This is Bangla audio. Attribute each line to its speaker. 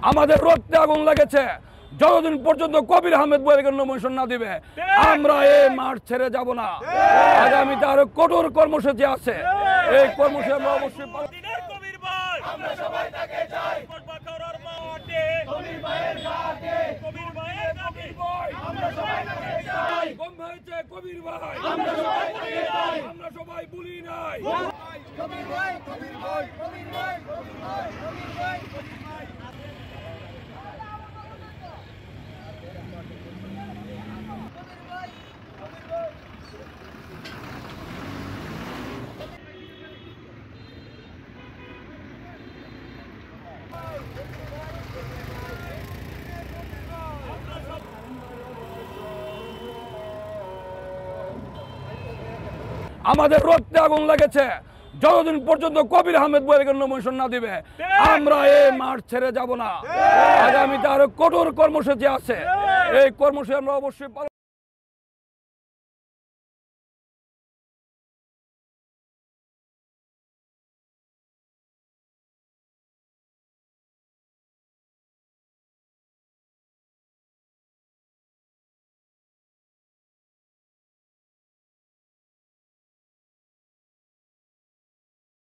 Speaker 1: আমাদের রক্তে আগুন লেগেছে, যতদিন পর্যন্ত কবির আহমেদ বয়ারকে নমিনেশন না দিবে আমরা এই মাঠ ছেড়ে যাব না। আগামীতে আরো কঠোর কর্মসূচি আছে, এই কর্মসূচি আমরা অবশ্যই কবির ভাই আমরা সবাই ভুলি নাই। আমাদের রক্তে আগুন লেগেছে, যতদিন পর্যন্ত কবির আহমেদ বয়ারকে নমিনেশন না দিবে আমরা এই মাঠ ছেড়ে যাব না। আগামীতে আরো কঠোর কর্মসূচি আছে, এই কর্মসূচি আমরা অবশ্যই